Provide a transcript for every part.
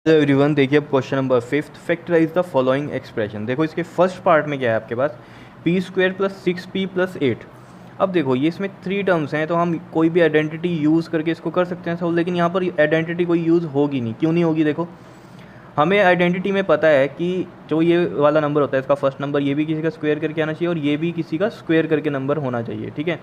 Hello everyone, देखिए अब question number fifth, factorise the following expression. देखो इसके फर्स्ट पार्ट में क्या है आपके पास, P square plus 6p plus 8। अब देखो ये इसमें थ्री टर्म्स हैं, तो हम कोई भी आइडेंटिटी यूज़ करके इसको कर सकते हैं सॉल्व, लेकिन यहाँ पर आइडेंटिटी कोई यूज़ होगी नहीं। क्यों नहीं होगी? देखो हमें आइडेंटिटी में पता है कि जो ये वाला नंबर होता है इसका फर्स्ट नंबर, ये भी किसी का स्क्वायर करके आना चाहिए और ये भी किसी का स्क्वायर करके नंबर होना चाहिए। ठीक है,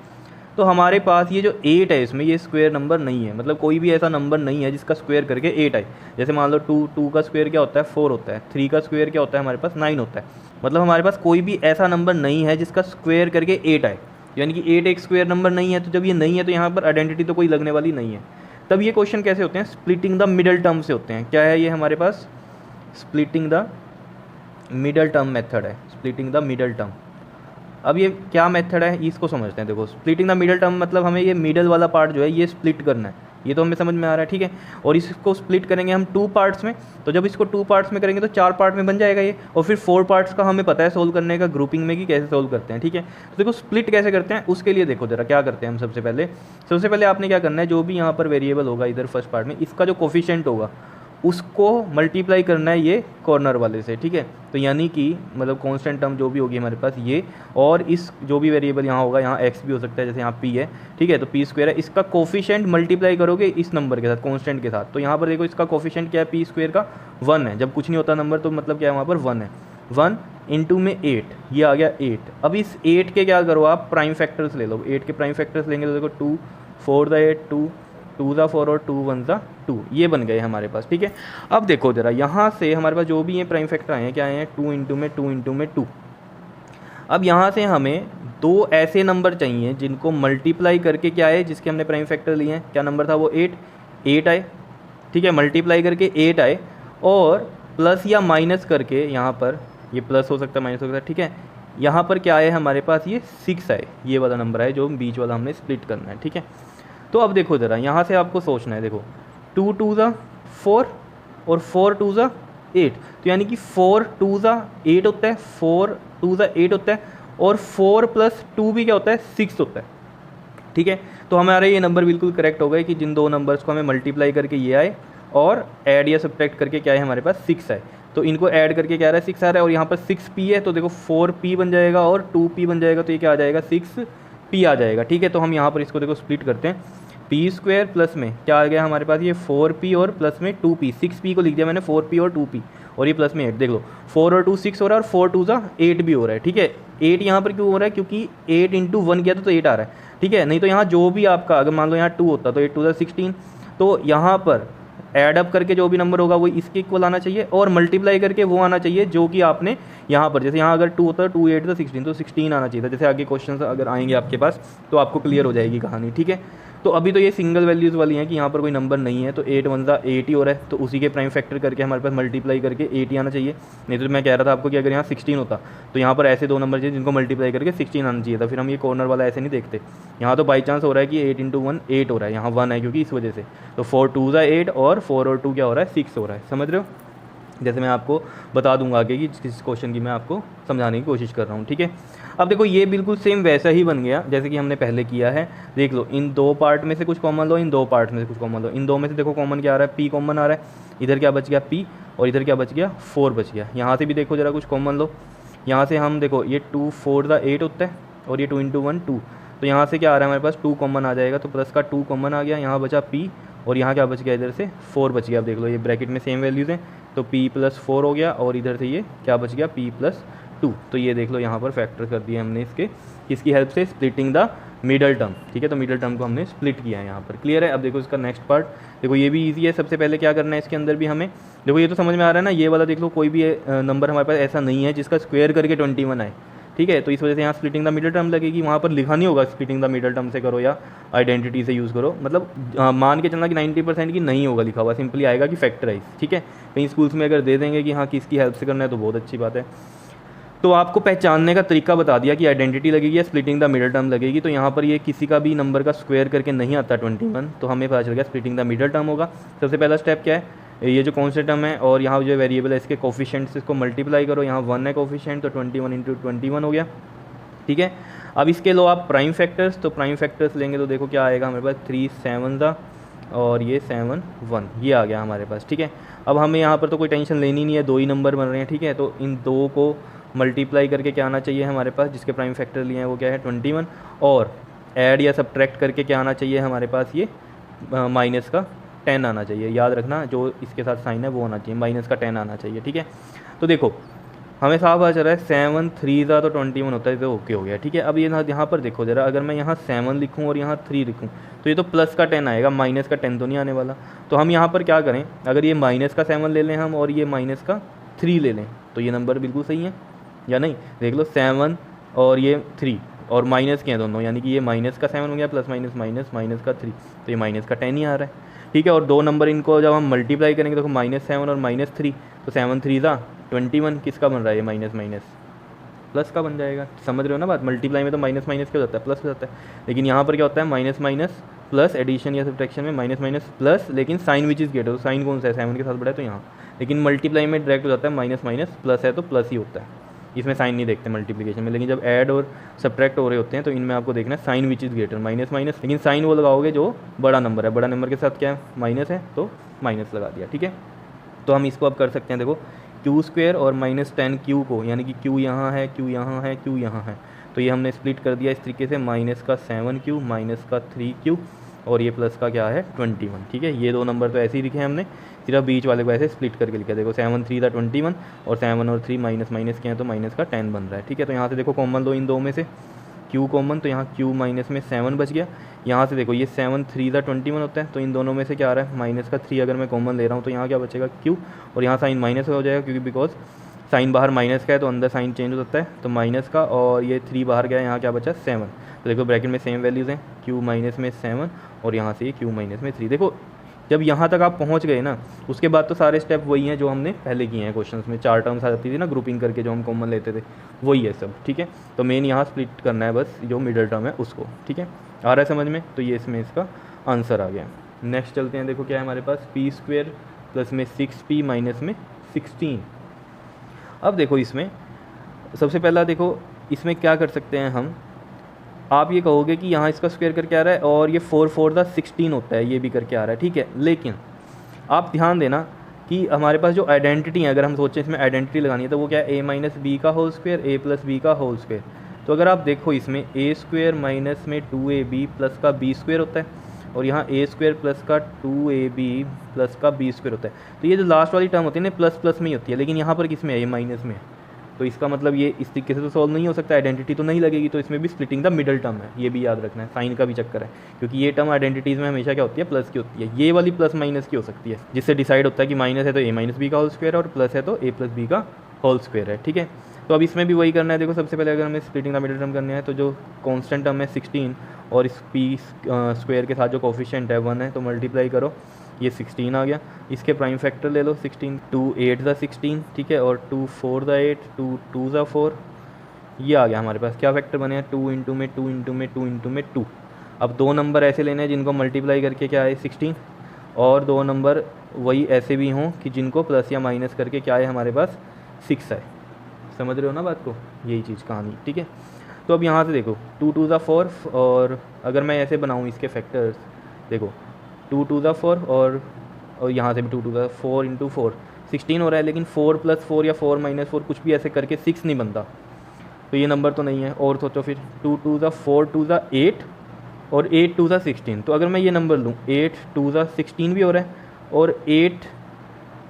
तो हमारे पास ये जो 8 है इसमें ये स्क्वायर नंबर नहीं है, मतलब कोई भी ऐसा नंबर नहीं है जिसका स्क्वायर करके 8 आए। जैसे मान लो 2 का स्क्वायर क्या होता है 4 होता है, 3 का स्क्वायर क्या होता है हमारे पास 9 होता है। मतलब हमारे पास कोई भी ऐसा नंबर नहीं है जिसका स्क्वायर करके 8 आए, यानी कि 8 एक स्क्वायर नंबर नहीं है। तो जब ये नहीं है तो यहाँ पर आइडेंटिटी तो कोई लगने वाली नहीं है। तब ये क्वेश्चन कैसे होते हैं? स्प्लिटिंग द मिडल टर्म से होते हैं। क्या है ये हमारे पास? Splitting the middle term method है, स्प्लिटिंग द मिडल टर्म। अब ये क्या मेथड है इसको समझते हैं। देखो स्प्लिटिंग द मिडल टर्म मतलब हमें ये मिडल वाला पार्ट जो है ये स्प्लिट करना है, ये तो हमें समझ में आ रहा है। ठीक है, और इसको स्प्लिट करेंगे हम 2 पार्ट्स में। तो जब इसको 2 पार्ट्स में करेंगे तो 4 पार्ट में बन जाएगा ये, और फिर 4 पार्ट्स का हमें पता है सोल्व करने का ग्रुपिंग में कि कैसे सोल्व करते हैं। ठीक है, तो देखो स्प्लिट कैसे करते हैं उसके लिए देखो जरा क्या करते हैं हम। सबसे पहले आपने क्या करना है, जो भी यहाँ पर वेरिएबल होगा इधर फर्स्ट पार्ट में, इसका जो कोफिशिएंट होगा उसको मल्टीप्लाई करना है ये कॉर्नर वाले से। ठीक है, तो यानी कि मतलब कांस्टेंट टर्म जो भी होगी हमारे पास ये, और इस जो भी वेरिएबल यहाँ होगा, यहाँ x भी हो सकता है जैसे यहाँ p है। ठीक है, तो p स्क्वायर है, इसका कोफिशिएंट मल्टीप्लाई करोगे इस नंबर के साथ, कांस्टेंट के साथ। तो यहाँ पर देखो इसका कोफिशिएंट क्या है, p स्क्वायर का 1 है। जब कुछ नहीं होता नंबर तो मतलब क्या है वहाँ पर 1 है। 1 इंटू में 8, ये आ गया 8। अब इस 8 के क्या करो आप, प्राइम फैक्टर्स ले लो। 8 के प्राइम फैक्टर्स लेंगे तो देखो 2 4 द 8 2 2 ज़ा 4 और 2 1 ज़ा 2, ये बन गए हमारे पास। ठीक है, अब देखो जरा यहाँ से हमारे पास जो भी ये प्राइम फैक्टर आए हैं क्या आए हैं, 2 इंटू में 2 इंटू में 2। अब यहाँ से हमें दो ऐसे नंबर चाहिए जिनको मल्टीप्लाई करके क्या है, जिसके हमने प्राइम फैक्टर लिए हैं। क्या नंबर था वो? 8 आए। ठीक है, मल्टीप्लाई करके 8 आए, और प्लस या माइनस करके यहाँ पर ये प्लस हो सकता है माइनस हो सकता है। ठीक है, यहाँ पर क्या आए हमारे पास, ये 6 आए, ये वाला नंबर है जो बीच वाला हमने स्प्लिट करना है। ठीक है, तो अब देखो ज़रा यहाँ से आपको सोचना है। देखो 2 2 ज़ा 4 और 4 2 ज़ा 8, तो यानी कि 4 2 ज़ा 8 होता है, 4 2 ज़ा 8 होता है, और 4 प्लस 2 भी क्या होता है, 6 होता है। ठीक है, तो हमारे ये नंबर बिल्कुल करेक्ट हो गए कि जिन दो नंबर्स को हमें मल्टीप्लाई करके ये आए और ऐड या सब्ट्रैक्ट करके क्या है हमारे पास 6 आए। तो इनको ऐड करके क्या आ रहा है 6 आ रहा है, और यहाँ पर 6p है तो देखो 4p बन जाएगा और 2p बन जाएगा, तो ये क्या आ जाएगा 6p आ जाएगा। ठीक है, तो हम यहाँ पर इसको देखो स्प्लिट करते हैं। पी स्क्वायर प्लस में क्या आ गया हमारे पास, ये 4p और प्लस में 2p, 6p को लिख दिया मैंने 4p और 2p, और ये प्लस में 8। देख लो 4 और 2 6 हो रहा है, और 4 2 ज़ा 8 भी हो रहा है। ठीक है, 8 यहाँ पर क्यों हो रहा है, क्योंकि 8 इंटू 1 किया तो 8 आ रहा है। ठीक है, नहीं तो यहाँ जो भी आपका, अगर मान लो यहाँ 2 होता तो 8 2 ज़ा 16, तो यहाँ पर ऐड अप करके जो भी नंबर होगा वो इसके इक्वल आना चाहिए, और मल्टीप्लाई करके वो आना चाहिए जो कि आपने यहाँ पर, जैसे यहाँ अगर 2 होता है 2 8 तो 16, तो 16 आना चाहिए था। जैसे आगे क्वेश्चन अगर आएंगे आपके पास तो आपको क्लियर हो जाएगी कहानी। ठीक है, तो अभी तो ये सिंगल वैल्यूज़ वाली हैं कि यहाँ पर कोई नंबर नहीं है, तो 8 1 ज़ा 8 ही हो रहा है, तो उसी के प्राइम फैक्टर करके हमारे पास मल्टीप्लाई करके 8 ही आना चाहिए। नहीं तो मैं कह रहा था आपको कि अगर यहाँ 16 होता तो यहाँ पर ऐसे दो नंबर चाहिए जिनको मल्टीप्लाई करके 16 आना चाहिए था, फिर हम ये कॉर्नर वाला ऐसे नहीं देखते। यहाँ तो बाई चांस हो रहा है कि 8 इंटू 1 8 हो रहा है, यहाँ 1 है क्योंकि इस वजह से, तो 4 2 ज़ा 8 और 4 और 2 क्या हो रहा है 6 हो रहा है। समझ रहे हो? जैसे मैं आपको बता दूंगा आगे कि किस क्वेश्चन की मैं आपको समझाने की कोशिश कर रहा हूँ। ठीक है, अब देखो ये बिल्कुल सेम वैसा ही बन गया जैसे कि हमने पहले किया है। देख लो इन दो पार्ट में से कुछ कॉमन लो, इन दो पार्ट में से कुछ कॉमन लो। इन दो में से देखो कॉमन क्या आ रहा है, p कॉमन आ रहा है, इधर क्या बच गया p, और इधर क्या बच गया 4 बच गया। यहाँ से भी देखो जरा कुछ कॉमन लो, यहाँ से हम देखो ये 2 4 ज़ा 8 होता है, और ये 2 इंटू 1 2, तो यहाँ से क्या आ रहा है हमारे पास 2 कॉमन आ जाएगा, तो प्लस का 2 कॉमन आ गया, यहाँ बचा p, और यहाँ क्या बच गया इधर से 4 बच गया। अब देख लो ये ब्रैकेट में सेम वैल्यूज़ हैं, तो p प्लस 4 हो गया, और इधर से ये क्या बच गया p प्लस 2। तो ये देख लो यहाँ पर फैक्टर कर दिया हमने इसके, किसकी हेल्प से, स्प्लिटिंग द मिडल टर्म। ठीक है, तो मिडल टर्म को हमने स्प्लिट किया है यहाँ पर। क्लियर है? अब देखो इसका नेक्स्ट पार्ट, देखो ये भी इजी है। सबसे पहले क्या करना है इसके अंदर भी हमें, देखो ये तो समझ में आ रहा है ना, ये वाला देख लो कोई भी नंबर हमारे पास ऐसा नहीं है जिसका स्क्वायर करके 21 आए। ठीक है, तो इस वजह से यहाँ स्प्लिटिंग द मिडल टर्म लगेगी, वहाँ पर लिखा नहीं होगा स्प्लिटिंग द मिडल टर्म से करो या आइडेंटिटी से यूज़ करो, मतलब मान के चलना कि 90% की नहीं होगा लिखा हुआ, सिंपली आएगा कि फैक्टराइज। ठीक है, कहीं स्कूल्स में अगर दे देंगे कि हाँ किसकी हेल्प से करना है तो बहुत अच्छी बात है। तो आपको पहचानने का तरीका बता दिया कि आइडेंटिटी लगेगी या स्प्लिटिंग द मिडल टर्म लगेगी। तो यहाँ पर ये किसी का भी नंबर का स्क्वायर करके नहीं आता 21, तो हमें पता चल गया स्प्लिटिंग द मिडल टर्म होगा। सबसे पहला स्टेप क्या है, ये जो कॉन्स्टेंट टर्म है और यहाँ जो वेरिएबल है इसके कोफिशिएंट्स इसको मल्टीप्लाई करो, यहाँ 1 है कोफिशिएंट, तो 21 इंटू 21 हो गया। ठीक है, अब इसके लो आप प्राइम फैक्टर्स, तो प्राइम फैक्टर्स लेंगे तो देखो क्या आएगा हमारे पास 3 7 ज़ा और ये 7 1, ये आ गया हमारे पास। ठीक है, अब हमें यहाँ पर तो कोई टेंशन लेनी नहीं है, दो ही नंबर बन रहे हैं। ठीक है, तो इन दो को मल्टीप्लाई करके क्या आना चाहिए हमारे पास, जिसके प्राइम फैक्टर लिए हैं वो क्या है 21, और ऐड या सब्ट्रैक्ट करके क्या आना चाहिए हमारे पास, ये माइनस का 10 आना चाहिए। याद रखना जो इसके साथ साइन है वो होना चाहिए, माइनस का 10 आना चाहिए। ठीक है, तो देखो हमें साफ पता चल रहा है 7 3 का तो 21 होता है, तो ओके हो गया। ठीक है, अब ये यहाँ पर देखो ज़रा, अगर मैं यहाँ 7 लिखूँ और यहाँ 3 लिखूँ तो ये तो प्लस का 10 आएगा, माइनस का 10 तो नहीं आने वाला। तो हम यहाँ पर क्या करें, अगर ये माइनस का 7 ले लें हम और ये माइनस का 3 ले लें तो ये नंबर बिल्कुल सही है या नहीं। देख लो 7 और ये 3 और माइनस के हैं दोनों, यानी कि ये माइनस का 7 हो गया, प्लस माइनस माइनस माइनस का 3, तो ये माइनस का 10 ही आ रहा है। ठीक है, और दो नंबर इनको जब हम मल्टीप्लाई करेंगे देखो -7 और -3, तो 7 3 था 21, किसका बन रहा है ये माइनस माइनस प्लस का बन जाएगा। समझ रहे हो ना बात, मल्टीप्लाई में तो माइनस माइनस क्या होता है, प्लस हो जाता है, लेकिन यहाँ पर क्या होता है माइनस माइनस प्लस, एडिशन या सब्ट्रैक्शन में माइनस माइनस प्लस, लेकिन साइन विच इज ग्रेटर, तो साइन कौन सा है 7 के साथ बड़ा है तो यहाँ, लेकिन मल्टीप्लाई में डायरेक्ट हो जाता है माइनस माइनस प्लस है तो प्लस ही होता है, इसमें साइन नहीं देखते मल्टीप्लिकेशन में। लेकिन जब ऐड और सब्ट्रैक्ट हो रहे होते हैं तो इनमें आपको देखना है sign which is greater, minus minus, लेकिन साइन वो लगाओगे जो बड़ा नंबर है, बड़ा नंबर के साथ क्या है माइनस है तो माइनस लगा दिया। ठीक है, तो हम इसको अब कर सकते हैं, देखो q² और -10q को, यानी कि q यहाँ है, q यहाँ है, q यहाँ है, तो ये हमने स्प्लिट कर दिया इस तरीके से, माइनस का 7q माइनस का 3q और ये प्लस का क्या है 21। ठीक है, ये दो नंबर तो ऐसे ही लिखे हैं हमने, सिर्फ बीच वाले को ऐसे स्प्लिट करके लिखा। देखो 7 3 था 21 और 7 और 3 माइनस माइनस के हैं तो माइनस का 10 बन रहा है। ठीक है, तो यहाँ से देखो कॉमन लो इन दो में से q कॉमन, तो यहाँ q माइनस में 7 बच गया। यहाँ से देखो ये 7 3 था 21 होता है, तो इन दोनों में से क्या आ रहा है माइनस का 3 अगर मैं कॉमन ले रहा हूँ तो यहाँ क्या बचेगा q, और यहाँ साइन माइनस हो जाएगा क्योंकि बिकॉज साइन बाहर माइनस का है तो अंदर साइन चेंज हो सकता है, तो माइनस का, और ये 3 बाहर गया, यहाँ क्या बचा 7। तो देखो ब्रैकेट में सेम वैल्यूज़ हैं, q माइनस में 7 और यहाँ से ये q माइनस में 3। देखो जब यहाँ तक आप पहुँच गए ना, उसके बाद तो सारे स्टेप वही हैं जो हमने पहले किए हैं क्वेश्चंस में, 4 टर्म्स आ जाती थी ना ग्रुपिंग करके जो हम कॉमन लेते थे, वही है सब। ठीक है, तो मेन यहाँ स्प्लिट करना है बस जो मिडल टर्म है उसको। ठीक है, आ रहा है समझ में, तो ये इसमें इसका आंसर आ गया। नेक्स्ट चलते हैं, देखो क्या है हमारे पास p² प्लस में 6p माइनस में 16। अब देखो इसमें सबसे पहला देखो इसमें क्या कर सकते हैं हम, आप ये कहोगे कि यहाँ इसका स्क्वायर करके आ रहा है और ये 4 4 का 16 होता है, ये भी करके आ रहा है। ठीक है, लेकिन आप ध्यान देना कि हमारे पास जो आइडेंटिटी है, अगर हम सोचें इसमें आइडेंटिटी लगानी है तो वो क्या है a माइनस बी का whole square, a plus B का होल स्क्वायर। तो अगर आप देखो इसमें a² माइनस में 2ab प्लस का b² होता है और यहाँ a² प्लस का 2ab प्लस का b² होता है। तो ये जो लास्ट वाली टर्म होती है ना प्लस प्लस में ही होती है, लेकिन यहाँ पर किस में है, a माइनस में है, तो इसका मतलब ये इस तरीके से तो सॉल्व नहीं हो सकता, आइडेंटिटी तो नहीं लगेगी, तो इसमें भी स्प्लिटिंग द मिडल टर्म है, ये भी याद रखना है, साइन का भी चक्कर है, क्योंकि ये टर्म आइडेंटिटीज़ में हमेशा क्या होती है प्लस की होती है, ये वाली प्लस माइनस की हो सकती है, जिससे डिसाइड होता है कि माइनस है तो a माइनस बी का होल स्क्वायर और प्लस है तो a प्लस बी का होल स्क्वायर है। ठीक है, तो अब इसमें भी वही करना है। देखो सबसे पहले अगर हमें स्प्लिटिंग द मिडल टर्म करना है तो जो कॉन्स्टेंट टर्म है 16 और इस p² के साथ जो कोफिशिएंट है 1 है, तो मल्टीप्लाई करो, ये 16 आ गया। इसके प्राइम फैक्टर ले लो 16, 2 8 ज़ा 16, ठीक है, और 2 4 ज़ा 8, 2 2 ज़ा 4, ये आ गया हमारे पास। क्या फैक्टर बने हैं 2 इंटू में 2 इंटू में 2 इंटू में 2। अब दो नंबर ऐसे लेने हैं जिनको मल्टीप्लाई करके क्या है 16, और दो नंबर वही ऐसे भी हों कि जिनको प्लस या माइनस करके क्या है हमारे पास 6 है। समझ रहे हो ना बात को, यही चीज़ कहानी। ठीक है, तो अब यहाँ से देखो 2 2 ज़ा 4, और अगर मैं ऐसे बनाऊँ इसके फैक्टर्स, देखो 2 2 ज़ा 4 और यहाँ से भी 2 2 ज़ा 4 इंटू 4 16 हो रहा है, लेकिन 4 प्लस 4 या 4 माइनस 4 कुछ भी ऐसे करके 6 नहीं बनता, तो ये नंबर तो नहीं है। और सोचो फिर 2 2 ज़ा 4 2 ज़ा 8 और 8 2 ज़ा 16, तो अगर मैं ये नंबर लूँ 8 2 ज़ा 16 भी हो रहा है और 8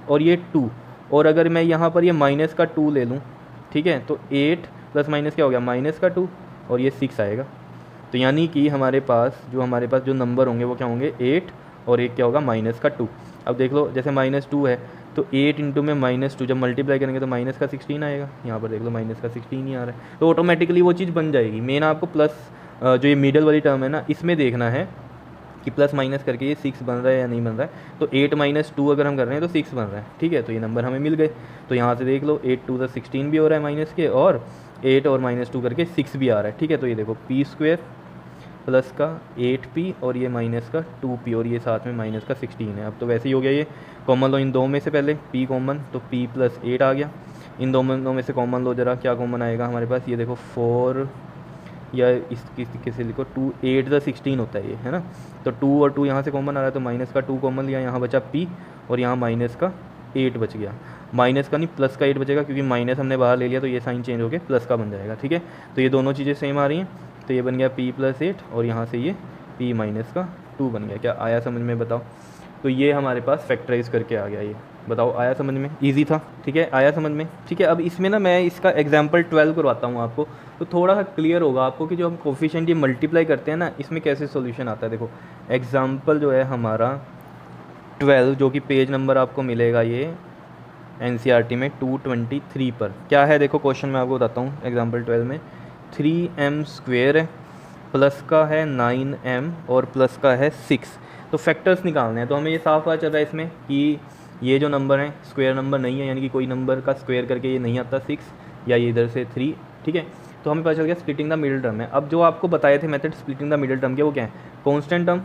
और ये 2, और अगर मैं यहाँ पर ये माइनस का 2 ले लूँ, ठीक है, तो 8 प्लस माइनस क्या हो गया माइनस का 2 और ये 6 आएगा। तो यानी कि हमारे पास जो नंबर होंगे वो क्या होंगे 8 और एक क्या होगा माइनस का 2। अब देख लो जैसे -2 है तो 8 इंटू में -2 जब मल्टीप्लाई करेंगे तो माइनस का 16 आएगा। यहाँ पर देख लो माइनस का 16 ही आ रहा है, तो ऑटोमेटिकली वो चीज़ बन जाएगी। मेन आपको प्लस जो ये मिडल वाली टर्म है ना, इसमें देखना है कि प्लस माइनस करके ये 6 बन रहा है या नहीं बन रहा है। तो 8 - 2 अगर हम कर रहे हैं तो 6 बन रहा है, ठीक है, तो ये नंबर हमें मिल गए। तो यहाँ से देख लो 8 2 16 भी हो रहा है माइनस के, और 8 और -2 करके 6 भी आ रहा है, ठीक है। तो ये देखो p² प्लस का 8p और ये माइनस का 2p और ये साथ में माइनस का 16 है। अब तो वैसे ही हो गया, ये कॉमन लो इन दो में से, पहले p कॉमन, तो p + 8 आ गया। इन दो में से कॉमन लो जरा, क्या कॉमन आएगा हमारे पास, ये देखो 4 या इस तरीके से लिखो 2 8 द 16 होता है ये, है ना। तो 2 और 2 यहाँ से कॉमन आ रहा है तो माइनस का 2 कॉमन लिया, यहाँ बचा p और यहाँ माइनस का 8 बच गया, माइनस का नहीं प्लस का 8 बचेगा क्योंकि माइनस हमने बाहर ले लिया तो ये साइन चेंज होकर प्लस का बन जाएगा, ठीक है। तो ये दोनों चीज़ें सेम आ रही हैं, तो ये बन गया p + 8 और यहाँ से ये p माइनस का 2 बन गया। क्या आया समझ में, बताओ। तो ये हमारे पास फैक्टराइज करके आ गया, ये बताओ आया समझ में, इजी था, ठीक है, आया समझ में, ठीक है। अब इसमें ना मैं इसका एग्जाम्पल 12 करवाता हूँ आपको, तो थोड़ा सा क्लियर होगा आपको कि जो हम कोफिशिएंट ये मल्टीप्लाई करते हैं ना, इसमें कैसे सॉल्यूशन आता है। देखो एग्जाम्पल जो है हमारा 12, जो कि पेज नंबर आपको मिलेगा ये NCERT में 223 पर। क्या है देखो क्वेश्चन मैं आपको बताता हूँ। एग्जाम्पल 12 में 3m² है, प्लस का है 9m और प्लस का है 6। तो फैक्टर्स निकालने हैं, तो हमें ये साफ पता चल रहा है इसमें कि ये जो नंबर है स्क्वायर नंबर नहीं है, यानी कि कोई नंबर का स्क्वायर करके ये नहीं आता 6 या ये इधर से 3, ठीक है। तो हमें पता चल गया स्प्लिटिंग द मिडिल टर्म है। अब जो आपको बताए थे method splitting the middle term के, वो क्या है, कॉन्स्टेंट टर्म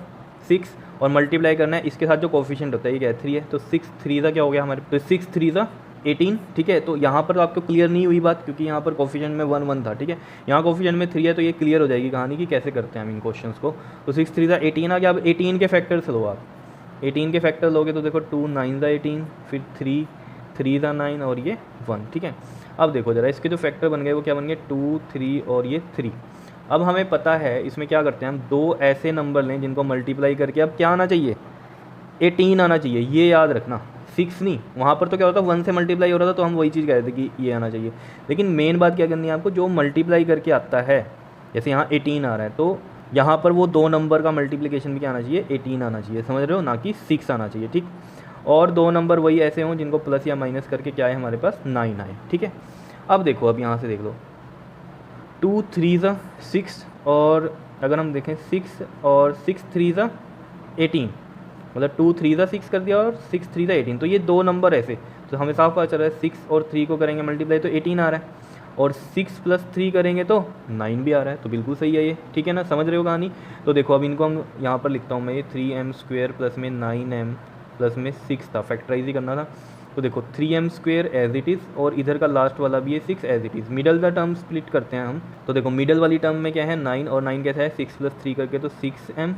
6 और मल्टीप्लाई करना है इसके साथ जो कोफिशिएंट होता है, ये क्या है 3 है, तो 6 3 का क्या हो गया हमारे, तो 6 3 18, ठीक है। तो यहाँ पर तो आपको क्लियर नहीं हुई बात क्योंकि यहाँ पर कोफिशिएंट में 1 1 था, ठीक है। यहाँ कोफिशिएंट में 3 है तो ये क्लियर हो जाएगी कहानी कि कैसे करते हैं हम इन क्वेश्चंस को। तो 6 3 18 आ गया। अब 18 के फैक्टर्स लो आप, 18 के फैक्टर लोगे तो देखो 2 9 18, फिर 3 3 9 और ये 1, ठीक है। अब देखो जरा इसके जो फैक्टर बन गए वो क्या बन गए, 2 3 और ये 3। अब हमें पता है इसमें क्या करते हैं हम, दो ऐसे नंबर लें जिनको मल्टीप्लाई करके अब क्या आना चाहिए, 18 आना चाहिए, ये याद रखना, 6 नहीं। वहाँ पर तो क्या होता है 1 से मल्टीप्लाई हो रहा था तो हम वही चीज़ कह रहे थे कि ये आना चाहिए, लेकिन मेन बात क्या करनी है आपको, जो मल्टीप्लाई करके आता है, जैसे यहाँ 18 आ रहा है तो यहाँ पर वो दो नंबर का मल्टीप्लिकेशन भी क्या आना चाहिए, 18 आना चाहिए, समझ रहे हो, ना कि 6 आना चाहिए, ठीक। और दो नंबर वही ऐसे हों जिनको प्लस या माइनस करके क्या है हमारे पास 9 आए, ठीक है। अब देखो, अब यहाँ से देख लो 2 3 6 और अगर हम देखें 6 और 6 3 18, मतलब 2 3 6 कर दिया और 6 3 18, तो ये दो नंबर ऐसे, तो हमें साफ पता चल रहा है 6 और 3 को करेंगे मल्टीप्लाई तो 18 आ रहा है, और 6 + 3 करेंगे तो 9 भी आ रहा है, तो बिल्कुल सही है ये, ठीक है ना, समझ रहे हो कहानी। तो देखो अब इनको हम यहाँ पर लिखता हूँ मैं, ये 3m² प्लस में 9m प्लस में 6 था, फैक्टराइज ही करना था। तो देखो 3m² एज इट इज़ और इधर का लास्ट वाला भी है 6 as it is. Middle the term split करते हैं हम, तो देखो मिडल वाली टर्म में क्या है 9 और 9 कैसा है 6 + 3 करके, तो 6m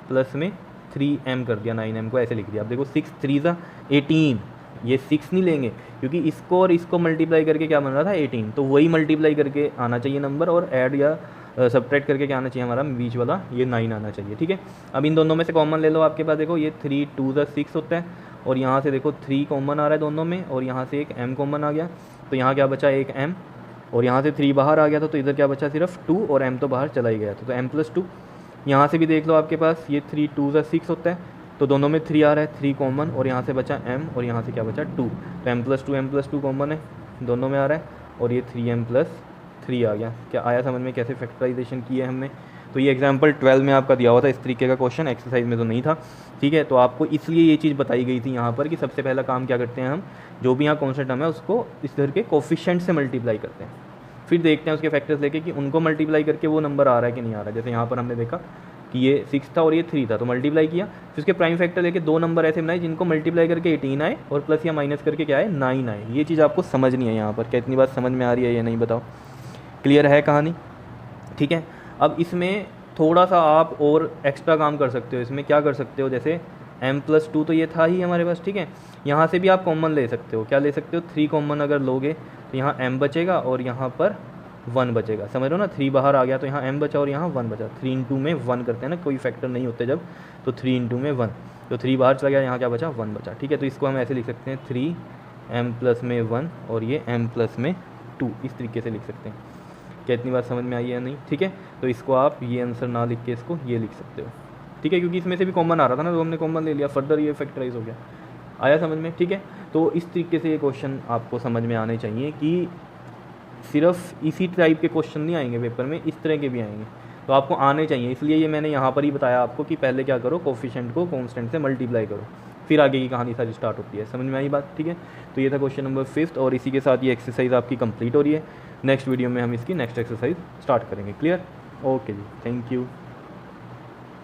प्लस में 3m कर दिया, 9m को ऐसे लिख दिया। अब देखो 6 3 18, ये 6 नहीं लेंगे क्योंकि इसको और इसको मल्टीप्लाई करके क्या बन रहा था 18, तो वही मल्टीप्लाई करके आना चाहिए नंबर, और ऐड या सब्ट्रैक्ट करके क्या आना चाहिए हमारा बीच वाला ये 9 आना चाहिए, ठीक है। अब इन दोनों में से कॉमन ले लो, आपके पास देखो ये 3 2 6 होता है, और यहाँ से देखो 3 कॉमन आ रहा है दोनों में, और यहाँ से एक m कॉमन आ गया, तो यहाँ क्या बचा एक m, और यहाँ से 3 बाहर आ गया था तो इधर क्या बचा सिर्फ 2, और m तो बाहर चला ही गया था, तो m + 2। यहाँ से भी देख लो आपके पास ये 3 2 6 होता है, तो दोनों में 3 आ रहा है, 3 कॉमन, और यहाँ से बचा m, और यहाँ से क्या बचा 2, तो m + 2 कॉमन है, दोनों में आ रहा है, और ये 3m + 3 आ गया। क्या आया समझ में कैसे फैक्टराइजेशन की है हमने। तो ये एग्जाम्पल 12 में आपका दिया हुआ था, इस तरीके का क्वेश्चन एक्सरसाइज में तो नहीं था, ठीक है। तो आपको इसलिए ये चीज़ बताई गई थी यहाँ पर कि सबसे पहला काम क्या करते हैं हम, जो भी यहाँ कॉन्स्टेंट टर्म है उसको इस तरह के कोफिशिएंट से मल्टीप्लाई करते हैं, फिर देखते हैं उसके फैक्टर्स लेके कि उनको मल्टीप्लाई करके वो नंबर आ रहा है कि नहीं आ रहा है। जैसे यहाँ पर हमने देखा कि ये 6 था और ये 3 था, तो मल्टीप्लाई किया, फिर उसके प्राइम फैक्टर लेके दो नंबर ऐसे बनाए जिनको मल्टीप्लाई करके 18 आए और प्लस या माइनस करके क्या है 9 आए। ये चीज़ आपको समझनी है यहाँ पर, क्या इतनी बात समझ में आ रही है या नहीं, बताओ, क्लियर है कहानी, ठीक है। अब इसमें थोड़ा सा आप और एक्स्ट्रा काम कर सकते हो, इसमें क्या कर सकते हो, जैसे m + 2 तो ये था ही हमारे पास, ठीक है। यहाँ से भी आप कॉमन ले सकते हो, क्या ले सकते हो 3 कॉमन अगर लोगे तो यहाँ m बचेगा और यहाँ पर 1 बचेगा, समझ रहे हो ना, 3 बाहर आ गया तो यहाँ m बचा और यहाँ 1 बचा, 3 × में 1 करते हैं ना, कोई फैक्टर नहीं होते जब, तो 3 × में 1, तो 3 बाहर चला गया, यहाँ क्या बचा 1 बचा, ठीक है। तो इसको हम ऐसे लिख सकते हैं 3m + में 1 और ये m + में 2, इस तरीके से लिख सकते हैं। क्या इतनी बात समझ में आई है नहीं, ठीक है। तो इसको आप ये आंसर ना लिख के इसको ये लिख सकते हो, ठीक है, क्योंकि इसमें से भी कॉमन आ रहा था ना, तो हमने कॉमन ले लिया, फर्दर ये फैक्टराइज हो गया। आया समझ में, ठीक है। तो इस तरीके से ये क्वेश्चन आपको समझ में आने चाहिए कि सिर्फ इसी टाइप के क्वेश्चन नहीं आएंगे पेपर में, इस तरह के भी आएंगे, तो आपको आने चाहिए। इसलिए ये मैंने यहाँ पर ही बताया आपको कि पहले क्या करो, कोफिशिएंट को कांस्टेंट से मल्टीप्लाई करो, फिर आगे की कहानी सारी स्टार्ट होती है। समझ में आई बात, ठीक है। तो ये था क्वेश्चन नंबर 5 और इसी के साथ ये एक्सरसाइज आपकी कंप्लीट हो रही है। नेक्स्ट वीडियो में हम इसकी नेक्स्ट एक्सरसाइज स्टार्ट करेंगे। क्लियर, ओके जी, थैंक यू।